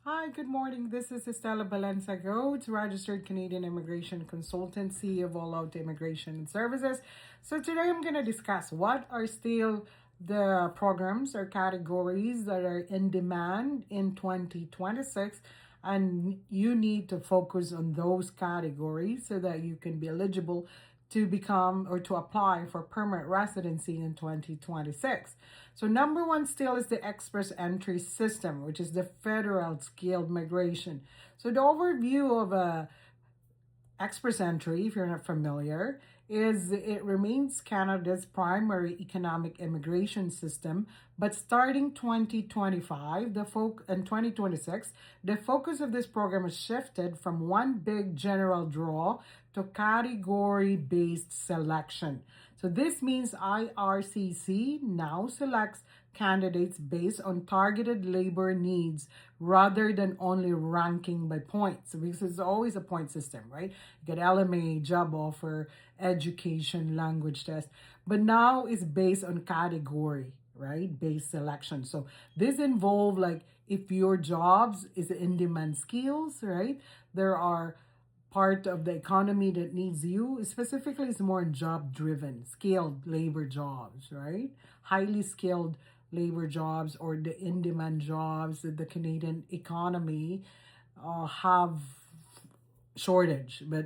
Hi, good morning. This is Estela Balansag-Oates, registered Canadian immigration consultant, CEO of All Out Immigration and Services. So today I'm going to discuss what are still the programs or categories that are in demand in 2026, and you need to focus on those categories so that you can be eligible to become or to apply for permanent residency in 2026. So number one still is the express entry system, which is the federal skilled migration. So the overview of a express entry, if you're not familiar, is it remains Canada's primary economic immigration system, but starting 2025 and 2026, the focus of this program has shifted from one big general draw to category-based selection. So this means IRCC now selects candidates based on targeted labor needs rather than only ranking by points, because it's always a point system, right? You get LMA, job offer, education, language test, but now it's based on category, right? Based selection. So this involve like if your jobs is in-demand skills, right? There are part of the economy that needs you. Specifically, it's more job driven, skilled labor jobs, right? Highly skilled labor jobs or the in-demand jobs that the Canadian economy have shortage. But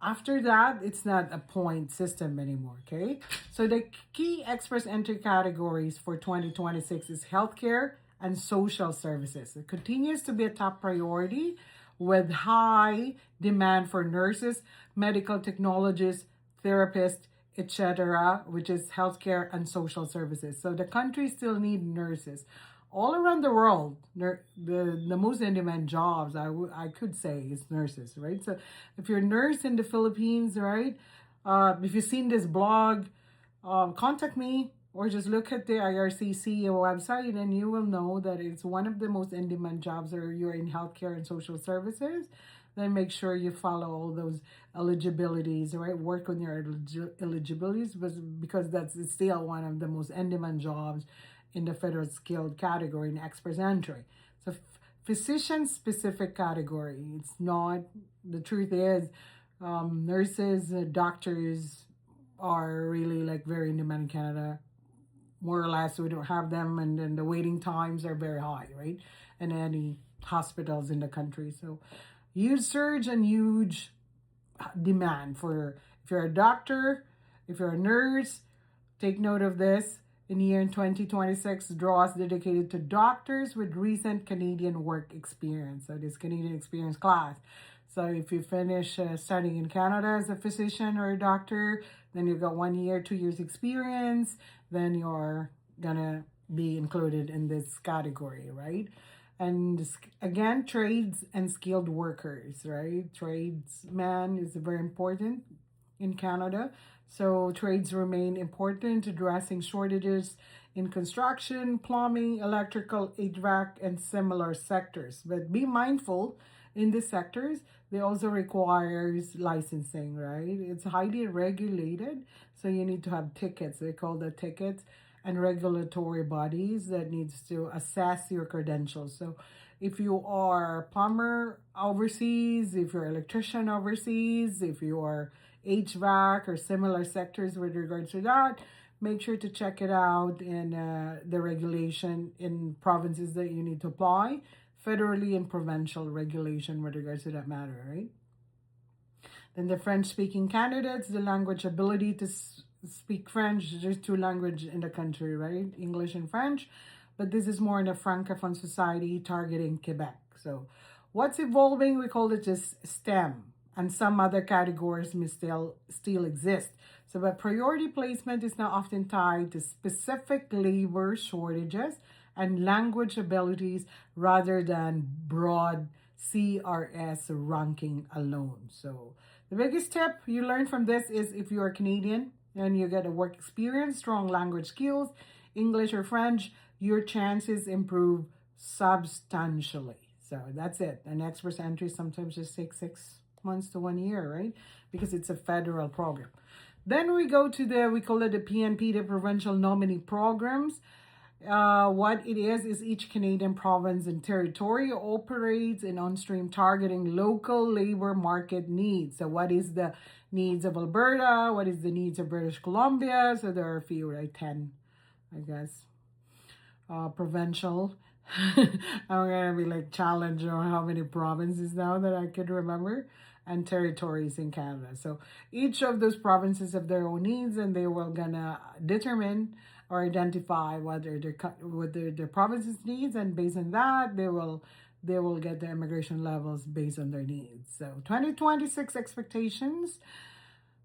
after that, it's not a point system anymore, okay? So the key express entry categories for 2026 is healthcare and social services. It continues to be a top priority with high demand for nurses, medical technologists, therapists, etc., which is healthcare and social services. So the country still need nurses. All around the world, the most in-demand jobs, I could say, is nurses, right? So if you're a nurse in the Philippines, right, if you've seen this blog, contact me or just look at the IRCC website and you will know that it's one of the most in-demand jobs, or you're in healthcare and social services. Then make sure you follow all those eligibilities, right? Work on your eligibilities, because that's still one of the most in-demand jobs in the federal skilled category in express entry. So physician specific category. It's not, the truth is, nurses, doctors are really like very in demand in Canada. More or less, we don't have them, and then the waiting times are very high, right? In any hospitals in the country. So huge surge and huge demand for, if you're a doctor, if you're a nurse, take note of this. In year 2026, draws dedicated to doctors with recent Canadian work experience. So this Canadian experience class. So if you finish studying in Canada as a physician or a doctor, then you've got 1 year, 2 years experience, then you're gonna be included in this category, right? And again, trades and skilled workers, right? Tradesman is very important in Canada. So trades remain important, addressing shortages in construction, plumbing, electrical, HVAC, and similar sectors. But be mindful, in these sectors, they also requires licensing, right? It's highly regulated, so you need to have tickets. They call the tickets, and regulatory bodies that needs to assess your credentials. So if you are a plumber overseas, if you're an electrician overseas, if you are HVAC or similar sectors with regards to that, make sure to check it out in the regulation in provinces that you need to apply, federally and provincial regulation with regards to that matter, right? Then the French-speaking candidates, the language ability to speak French. There's two languages in the country, right? English and French. But this is more in a francophone society targeting Quebec. So what's evolving, we call it just STEM. And some other categories may still exist. So but priority placement is now often tied to specific labor shortages and language abilities rather than broad CRS ranking alone. So the biggest tip you learn from this is, if you are Canadian and you get a work experience, strong language skills, English or French, your chances improve substantially. So that's it. An express entry sometimes just takes 6 months to 1 year, right? Because it's a federal program. Then we go to we call it the PNP, the provincial nominee programs. What it is each Canadian province and territory operates in on-stream targeting local labor market needs. So what is the needs of Alberta? What is the needs of British Columbia? So there are a few, right? 10, I guess. Provincial. I'm gonna be like challenged on how many provinces now that I could remember, and territories in Canada. So each of those provinces have their own needs, and they will gonna determine or identify what their province's needs, and based on that, they will get the immigration levels based on their needs. So 2026 expectations.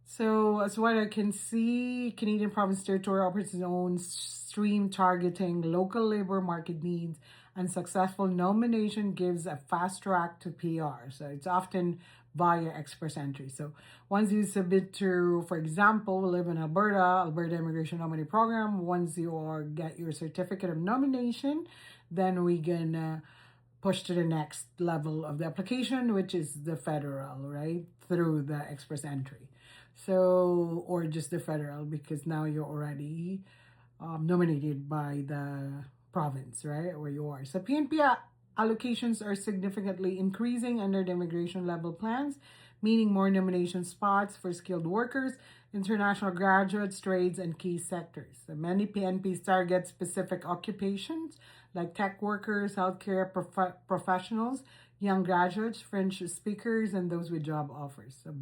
So as what I can see, Canadian province territory operates its own stream targeting local labor market needs, and successful nomination gives a fast track to PR. So it's often via express entry. So once you submit to, for example, live in Alberta Immigration Nominee Program, once you get your certificate of nomination, then we can push to the next level of the application, which is the federal, right? Through the express entry. So, or just the federal, because now you're already nominated by the province, right, where you are. So PNP allocations are significantly increasing under the immigration level plans, meaning more nomination spots for skilled workers, international graduates, trades, and key sectors. So many PNPs target specific occupations like tech workers, healthcare professionals, young graduates, French speakers, and those with job offers. So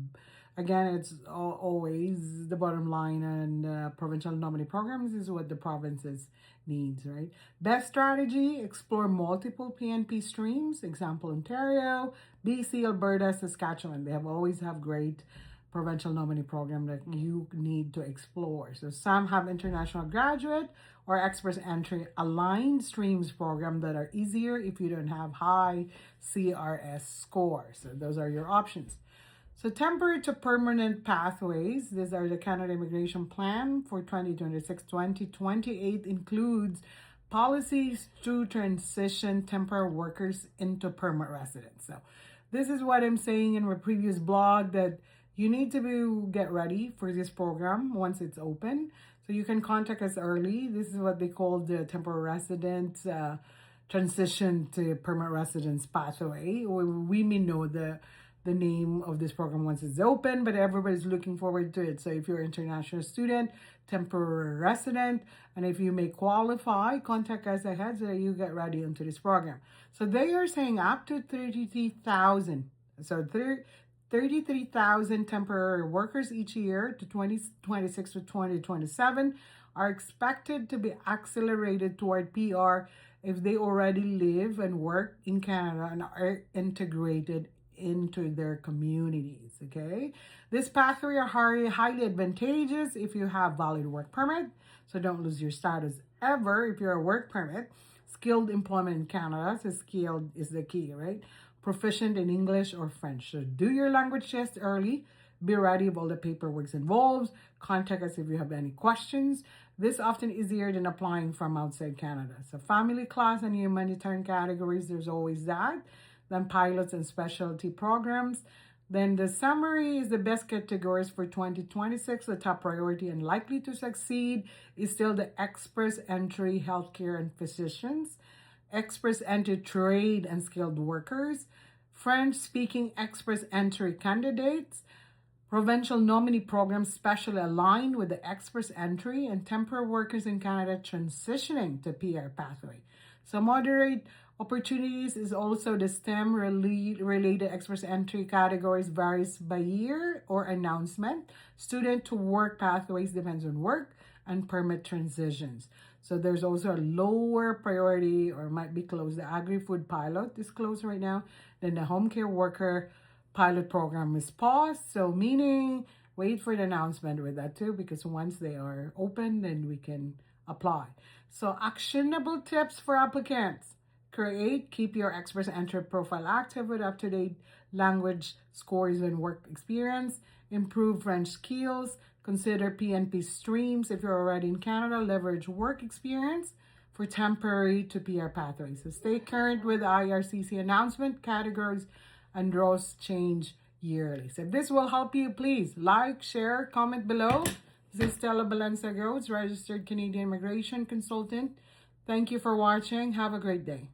again, it's always the bottom line, and provincial nominee programs is what the provinces needs, right? Best strategy, explore multiple PNP streams. Example, Ontario, BC, Alberta, Saskatchewan. They always have great provincial nominee program that you need to explore. So some have international graduate or express entry aligned streams program that are easier if you don't have high CRS scores. So those are your options. So temporary to permanent pathways, these are the Canada Immigration Plan for 2026-2028 includes policies to transition temporary workers into permanent residents. So this is what I'm saying in my previous blog, that you need to get ready for this program once it's open. So you can contact us early. This is what they call the temporary resident transition to permanent residence pathway. We may know the name of this program once it's open, but everybody's looking forward to it. So if you're an international student, temporary resident, and if you may qualify, contact us ahead so that you get ready into this program. So they are saying up to 33,000. So 33,000 temporary workers each year to 2026 to 2027 are expected to be accelerated toward PR if they already live and work in Canada and are integrated into their communities. Okay, this pathway are highly advantageous if you have valid work permit, so don't lose your status ever if you're a work permit. Skilled employment in Canada, so skilled is the key, right? Proficient in English or French. So do your language test early, be ready with all the paperwork involved. Contact us if you have any questions. This often easier than applying from outside Canada. So family, class, and humanitarian categories, there's always that. Then pilots and specialty programs. Then the summary is the best categories for 2026. The top priority and likely to succeed is still the express entry, healthcare, and physicians, express entry trade and skilled workers, French-speaking express entry candidates, provincial nominee programs specially aligned with the express entry, and temporary workers in Canada transitioning to PR pathway. So moderate opportunities is also the STEM related express entry categories varies by year or announcement. Student to work pathways depends on work and permit transitions. So there's also a lower priority or might be closed. The agri-food pilot is closed right now. Then the home care worker pilot program is paused. So meaning wait for the announcement with that too, because once they are open, then we can apply. So actionable tips for applicants. Keep your express entry profile active with up-to-date language scores and work experience. Improve French skills. Consider PNP streams if you're already in Canada. Leverage work experience for temporary to PR pathways. So stay current with IRCC announcement categories and rules change yearly. So if this will help you, please like, share, comment below. This is Estela Balansag-Oates, registered Canadian immigration consultant. Thank you for watching. Have a great day.